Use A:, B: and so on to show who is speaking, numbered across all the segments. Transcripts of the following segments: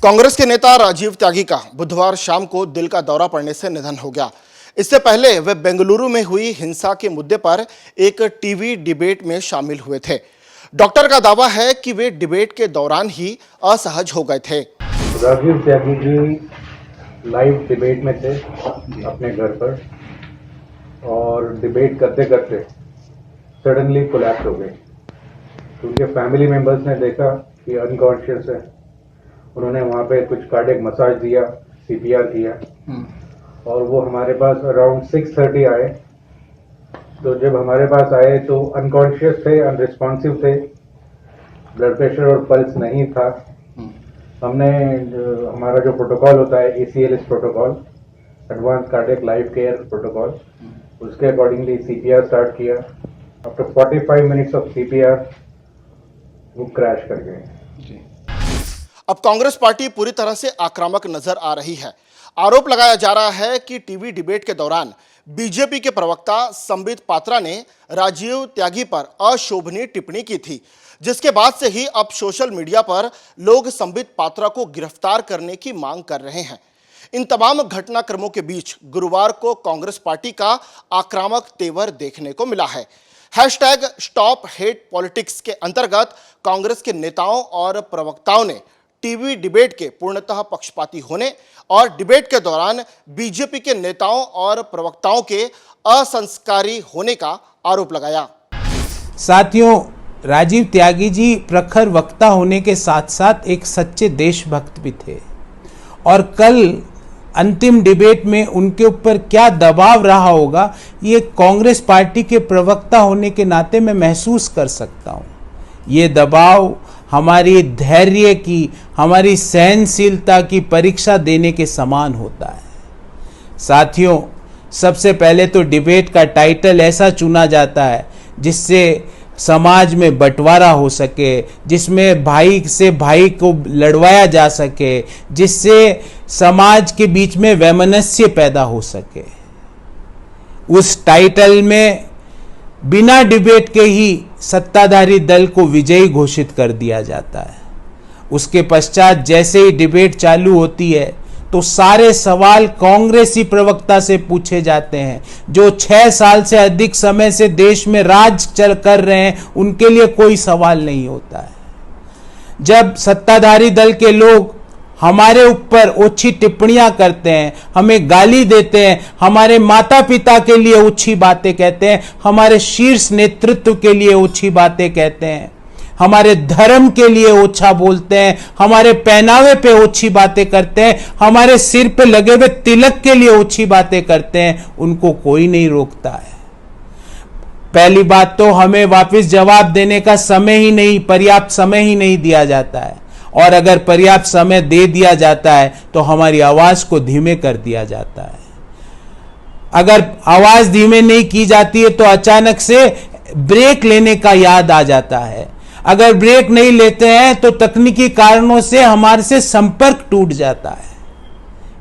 A: कांग्रेस के नेता राजीव त्यागी का बुधवार शाम को दिल का दौरा पड़ने से निधन हो गया। इससे पहले वे बेंगलुरु में हुई हिंसा के मुद्दे पर एक टीवी डिबेट में शामिल हुए थे। डॉक्टर का दावा है कि वे डिबेट के दौरान ही असहज हो गए थे।
B: राजीव त्यागी जी लाइव डिबेट में थे अपने घर पर और डिबेट करते करते सडनली कोलैप्स हो गए। तो उनके फैमिली मेंबर्स ने देखा कि अनकॉन्शियस है। उन्होंने वहाँ पे कुछ कार्डियक मसाज दिया, सीपीआर किया और वो हमारे पास अराउंड 6:30 आए। तो जब हमारे पास आए तो अनकॉन्शियस थे, अनरिस्पॉन्सिव थे, ब्लड प्रेशर और पल्स नहीं था। हमने हमारा जो प्रोटोकॉल होता है ACLS protocol, advance cardiac life care protocol, उसके अकॉर्डिंगली सीपीआर स्टार्ट किया। आफ्टर 45 मिनट्स ऑफ सीपीआर वो क्रैश कर गए।
A: अब कांग्रेस पार्टी पूरी तरह से आक्रामक नजर आ रही है। आरोप लगाया जा रहा है कि टीवी डिबेट के दौरान बीजेपी के प्रवक्ता संबित पात्रा ने राजीव त्यागी पर अशोभनीय टिप्पणी की थी, जिसके बाद से ही अब सोशल मीडिया पर लोग संबित पात्रा को गिरफ्तार करने की मांग कर रहे हैं। इन तमाम घटनाक्रमों के बीच गुरुवार को कांग्रेस पार्टी का आक्रामक तेवर देखने को मिला है। #स्टॉप हेट पॉलिटिक्स के अंतर्गत कांग्रेस के नेताओं और प्रवक्ताओं ने टीवी डिबेट के पूर्णतः पक्षपाती होने और डिबेट के दौरान बीजेपी के नेताओं और प्रवक्ताओं के असंस्कारी होने का आरोप लगाया।
C: साथियों, राजीव त्यागी जी प्रखर वक्ता होने के साथ साथ एक सच्चे देशभक्त भी थे और कल अंतिम डिबेट में उनके ऊपर क्या दबाव रहा होगा, ये कांग्रेस पार्टी के प्रवक्ता होने के नाते मैं महसूस कर सकता हूँ। ये दबाव हमारी धैर्य की, हमारी सहनशीलता की परीक्षा देने के समान होता है। साथियों, सबसे पहले तो डिबेट का टाइटल ऐसा चुना जाता है जिससे समाज में बंटवारा हो सके, जिसमें भाई से भाई को लड़वाया जा सके, जिससे समाज के बीच में वैमनस्य पैदा हो सके। उस टाइटल में बिना डिबेट के ही सत्ताधारी दल को विजयी घोषित कर दिया जाता है। उसके पश्चात जैसे ही डिबेट चालू होती है तो सारे सवाल कांग्रेसी प्रवक्ता से पूछे जाते हैं, जो 6 साल से अधिक समय से देश में राज कर रहे हैं। उनके लिए कोई सवाल नहीं होता है। जब सत्ताधारी दल के लोग हमारे ऊपर ओछी टिप्पणियां करते हैं, हमें गाली देते हैं, हमारे माता पिता के लिए ओछी बातें कहते हैं, हमारे शीर्ष नेतृत्व के लिए ओछी बातें कहते हैं, हमारे धर्म के लिए ओछा बोलते हैं, हमारे पहनावे पे ओछी बातें करते हैं, हमारे सिर पे लगे हुए तिलक के लिए ओछी बातें करते हैं, उनको कोई नहीं रोकता है। पहली बात तो हमें वापस जवाब देने का समय ही नहीं, पर्याप्त समय ही नहीं दिया जाता है, और अगर पर्याप्त समय दे दिया जाता है तो हमारी आवाज को धीमे कर दिया जाता है। अगर आवाज धीमे नहीं की जाती है तो अचानक से ब्रेक लेने का याद आ जाता है। अगर ब्रेक नहीं लेते हैं तो तकनीकी कारणों से हमारे से संपर्क टूट जाता है।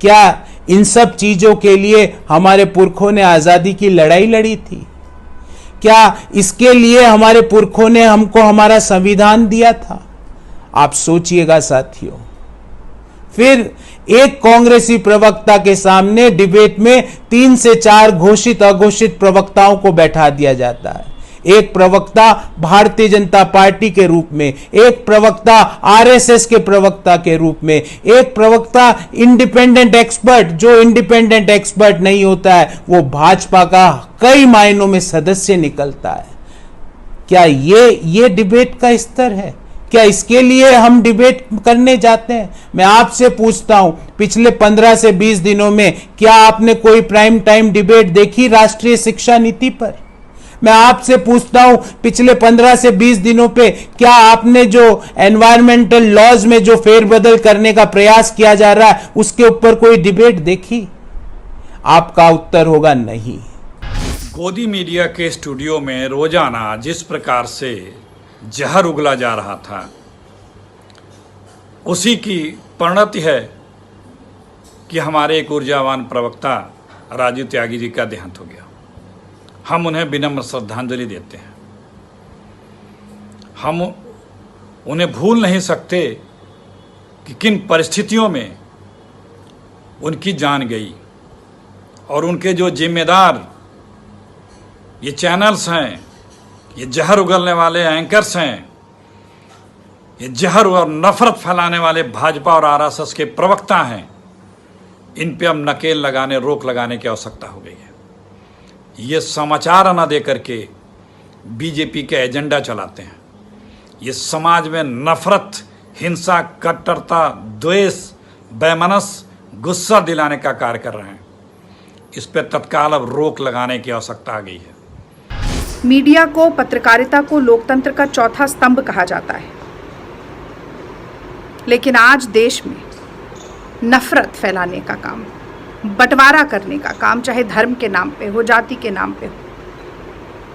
C: क्या इन सब चीजों के लिए हमारे पुरखों ने आजादी की लड़ाई लड़ी थी? क्या इसके लिए हमारे पुरखों ने हमको हमारा संविधान दिया था? आप सोचिएगा साथियों। फिर एक कांग्रेसी प्रवक्ता के सामने डिबेट में 3 से 4 घोषित अघोषित प्रवक्ताओं को बैठा दिया जाता है। एक प्रवक्ता भारतीय जनता पार्टी के रूप में, एक प्रवक्ता RSS के प्रवक्ता के रूप में, एक प्रवक्ता इंडिपेंडेंट एक्सपर्ट, जो इंडिपेंडेंट एक्सपर्ट नहीं होता है वो भाजपा का कई मायनों में सदस्य निकलता है। क्या ये डिबेट का स्तर है? क्या इसके लिए हम डिबेट करने जाते हैं? मैं आपसे पूछता हूं, पिछले 15 से 20 दिनों में क्या आपने कोई प्राइम टाइम डिबेट देखी राष्ट्रीय शिक्षा नीति पर? मैं आपसे पूछता हूं, पिछले 15 से 20 दिनों पे क्या आपने जो एनवायरमेंटल लॉज में जो फेरबदल करने का प्रयास किया जा रहा है उसके ऊपर कोई डिबेट देखी? आपका उत्तर होगा नहीं।
D: गोदी मीडिया के स्टूडियो में रोजाना जिस प्रकार से जहर उगला जा रहा था, उसी की परिणति है कि हमारे एक ऊर्जावान प्रवक्ता राजीव त्यागी जी का देहांत हो गया। हम उन्हें विनम्र श्रद्धांजलि देते हैं। हम उन्हें भूल नहीं सकते कि किन परिस्थितियों में उनकी जान गई और उनके जो जिम्मेदार ये चैनल्स हैं, ये जहर उगलने वाले एंकर्स हैं, ये जहर और नफरत फैलाने वाले भाजपा और आरएसएस के प्रवक्ता हैं, इन पे अब नकेल लगाने, रोक लगाने की आवश्यकता हो गई है। ये समाचार न दे करके बीजेपी के एजेंडा चलाते हैं। ये समाज में नफरत, हिंसा, कट्टरता, द्वेष, बेमनस, गुस्सा दिलाने का कार्य कर रहे हैं। इस पर तत्काल अब रोक लगाने की आवश्यकता आ गई है।
E: मीडिया को, पत्रकारिता को लोकतंत्र का चौथा स्तंभ कहा जाता है, लेकिन आज देश में नफरत फैलाने का काम, बंटवारा करने का काम, चाहे धर्म के नाम पे हो, जाति के नाम पे हो,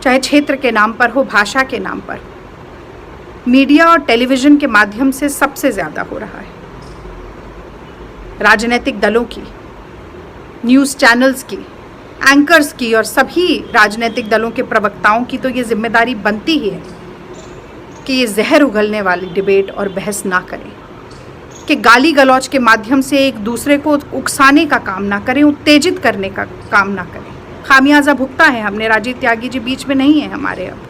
E: चाहे क्षेत्र के नाम पर हो, भाषा के नाम पर, मीडिया और टेलीविजन के माध्यम से सबसे ज्यादा हो रहा है। राजनीतिक दलों की, न्यूज़ चैनल्स की, एंकर्स की और सभी राजनीतिक दलों के प्रवक्ताओं की तो ये जिम्मेदारी बनती ही है कि ये जहर उगलने वाली डिबेट और बहस ना करें, कि गाली गलौज के माध्यम से एक दूसरे को उकसाने का काम ना करें, उत्तेजित करने का काम ना करें। खामियाजा भुगता है हमने। राजीव त्यागी जी बीच में नहीं है हमारे अब,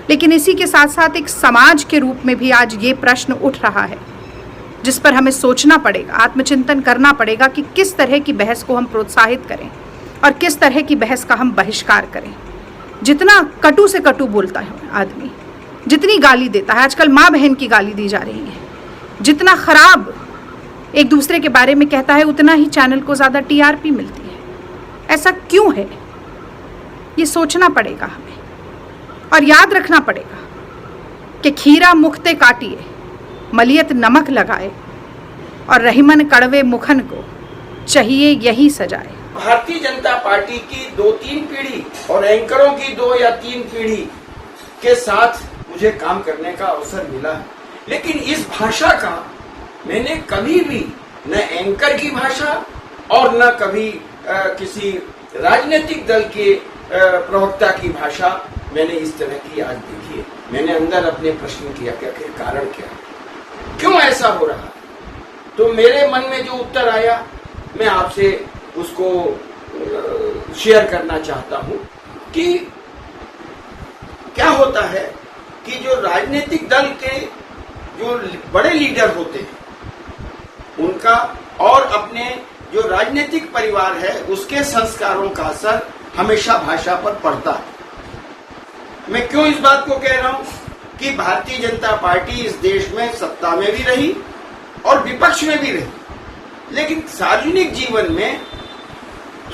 E: लेकिन इसी के साथ साथ एक समाज के रूप में भी आज ये प्रश्न उठ रहा है जिस पर हमें सोचना पड़ेगा, आत्मचिंतन करना पड़ेगा कि किस तरह की बहस को हम प्रोत्साहित करें और किस तरह की बहस का हम बहिष्कार करें। जितना कटु से कटु बोलता है आदमी, जितनी गाली देता है, आजकल माँ बहन की गाली दी जा रही है, जितना खराब एक दूसरे के बारे में कहता है, उतना ही चैनल को ज़्यादा टीआरपी मिलती है। ऐसा क्यों है, ये सोचना पड़ेगा हमें और याद रखना पड़ेगा कि खीरा मुखते काटिए, मलियत नमक लगाए और रहीमन कड़वे मुखन को चाहिए यही सजाए।
F: भारतीय जनता पार्टी की 2-3 पीढ़ी और एंकरों की 2 या 3 पीढ़ी के साथ मुझे काम करने का अवसर मिला है, लेकिन इस भाषा का मैंने कभी भी न एंकर की भाषा और न कभी किसी राजनीतिक दल के प्रवक्ता की भाषा मैंने इस तरह की आज देखी है। मैंने अंदर अपने प्रश्न किया कि आखिर कारण क्या, क्यों ऐसा हो रहा है? तो मेरे मन में जो उत्तर आया मैं आपसे उसको शेयर करना चाहता हूं कि क्या होता है कि जो राजनीतिक दल के जो बड़े लीडर होते हैं उनका और अपने जो राजनीतिक परिवार है उसके संस्कारों का असर हमेशा भाषा पर पड़ता है। मैं क्यों इस बात को कह रहा हूं कि भारतीय जनता पार्टी इस देश में सत्ता में भी रही और विपक्ष में भी रही, लेकिन सार्वजनिक जीवन में,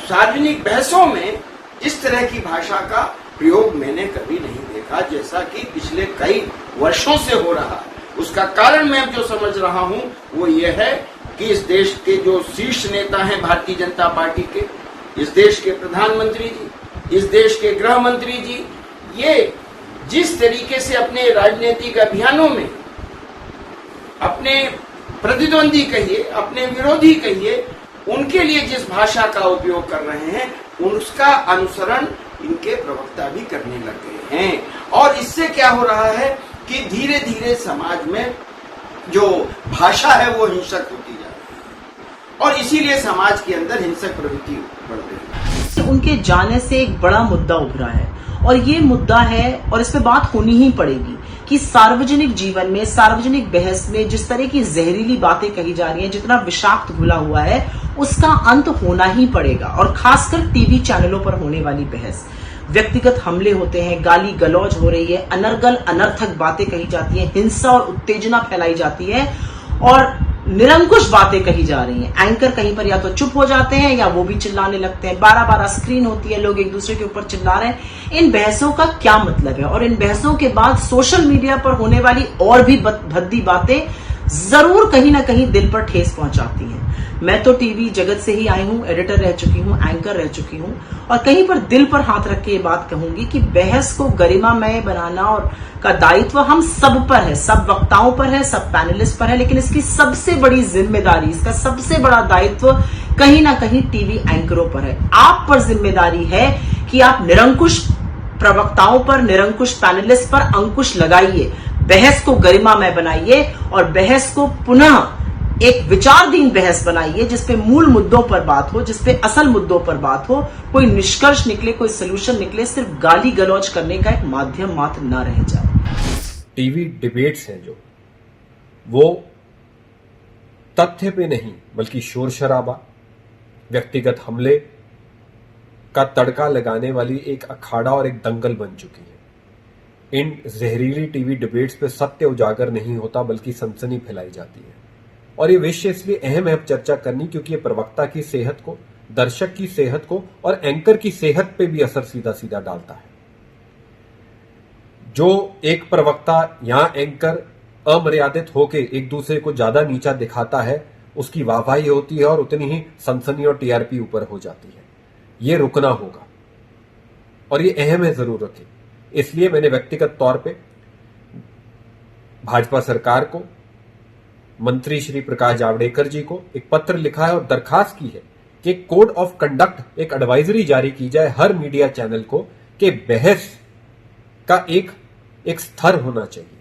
F: सार्वजनिक बहसों में इस तरह की भाषा का प्रयोग मैंने कभी नहीं देखा जैसा कि पिछले कई वर्षों से हो रहा है। उसका कारण मैं जो समझ रहा हूं वो ये है कि इस देश के जो शीर्ष नेता हैं भारतीय जनता पार्टी के, इस देश के प्रधानमंत्री जी, इस देश के गृह मंत्री जी, ये जिस तरीके से अपने राजनीतिक अभियानों में अपने प्रतिद्वंदी कहिए, अपने विरोधी कहिए, उनके लिए जिस भाषा का उपयोग कर रहे हैं उसका अनुसरण इनके प्रवक्ता भी करने लग गए हैं। और इससे क्या हो रहा है कि धीरे धीरे समाज में जो भाषा है वो हिंसक होती जा रही है और इसीलिए समाज के अंदर हिंसक प्रवृत्ति बढ़ रही है।
G: उनके जाने से एक बड़ा मुद्दा उभरा है और ये मुद्दा है और इस पे बात होनी ही पड़ेगी कि सार्वजनिक जीवन में, सार्वजनिक बहस में जिस तरह की जहरीली बातें कही जा रही हैं, जितना विषाक्त घुला हुआ है, उसका अंत होना ही पड़ेगा। और खासकर टीवी चैनलों पर होने वाली बहस, व्यक्तिगत हमले होते हैं, गाली गलौज हो रही है, अनर्गल अनर्थक बातें कही जाती है, हिंसा और उत्तेजना फैलाई जाती है और निरंकुश बातें कही जा रही हैं। एंकर कहीं पर या तो चुप हो जाते हैं या वो भी चिल्लाने लगते हैं। 12-12 स्क्रीन होती है, लोग एक दूसरे के ऊपर चिल्ला रहे हैं। इन बहसों का क्या मतलब है? और इन बहसों के बाद सोशल मीडिया पर होने वाली और भी भद्दी बातें जरूर कहीं ना कहीं दिल पर ठेस पहुंचाती हैं। मैं तो टीवी जगत से ही आई हूं, एडिटर रह चुकी हूं, एंकर रह चुकी हूं और कहीं पर दिल पर हाथ रख के ये बात कहूंगी कि बहस को गरिमामय बनाना और का दायित्व हम सब पर है, सब वक्ताओं पर है, सब पैनलिस्ट पर है, लेकिन इसकी सबसे बड़ी जिम्मेदारी, इसका सबसे बड़ा दायित्व कहीं ना कहीं टीवी एंकरों पर है। आप पर जिम्मेदारी है कि आप निरंकुश प्रवक्ताओं पर, निरंकुश पैनलिस्ट पर अंकुश लगाइए, बहस को गरिमामय बनाइए और बहस को पुनः एक विचारधीन बहस बनाइए जिसपे मूल मुद्दों पर बात हो, जिसपे असल मुद्दों पर बात हो, कोई निष्कर्ष निकले, कोई सलूशन निकले, सिर्फ गाली गलौज करने का एक माध्यम मात्र ना रह जाए।
H: टीवी डिबेट्स हैं जो, वो तथ्य पे नहीं बल्कि शोर शराबा, व्यक्तिगत हमले का तड़का लगाने वाली एक अखाड़ा और एक दंगल बन चुकी है। इन जहरीली टीवी डिबेट्स पे सत्य उजागर नहीं होता बल्कि सनसनी फैलाई जाती है। और ये विषय इसलिए अहम है चर्चा करनी क्योंकि ये प्रवक्ता की सेहत को, दर्शक की सेहत को और एंकर की सेहत पे भी असर सीधा सीधा डालता है। जो एक प्रवक्ता या एंकर अमर्यादित होके एक दूसरे को ज्यादा नीचा दिखाता है, उसकी वाहवाही होती है और उतनी ही सनसनी और टीआरपी ऊपर हो जाती है। ये रुकना होगा और ये अहम है जरूरत है। इसलिए मैंने व्यक्तिगत तौर पे भाजपा सरकार को, मंत्री श्री प्रकाश जावड़ेकर जी को एक पत्र लिखा है और दरखास्त की है कि कोड ऑफ कंडक्ट, एक एडवाइजरी जारी की जाए हर मीडिया चैनल को कि बहस का एक स्तर होना चाहिए।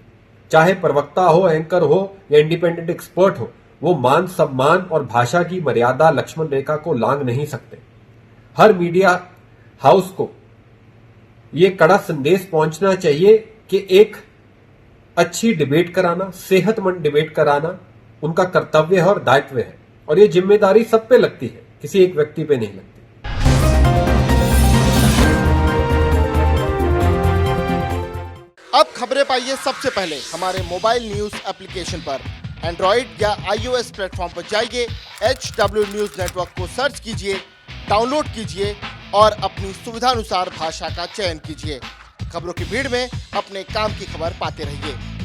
H: चाहे प्रवक्ता हो, एंकर हो या इंडिपेंडेंट एक्सपर्ट हो, वो मान सम्मान और भाषा की मर्यादा लक्ष्मण रेखा को लांघ नहीं सकते। हर मीडिया हाउस को ये कड़ा संदेश पहुंचना चाहिए कि एक अच्छी डिबेट कराना, सेहतमंद डिबेट कराना उनका कर्तव्य है और दायित्व है, और ये जिम्मेदारी सब पे लगती है, किसी एक व्यक्ति पे नहीं लगती।
A: अब खबरें पाइए सबसे पहले हमारे मोबाइल न्यूज एप्लीकेशन पर। एंड्रॉइड या iOS प्लेटफॉर्म पर जाइए, HW न्यूज नेटवर्क को सर्च कीजिए, डाउनलोड कीजिए और अपनी सुविधानुसार भाषा का चयन कीजिए। खबरों की भीड़ में अपने काम की खबर पाते रहिए।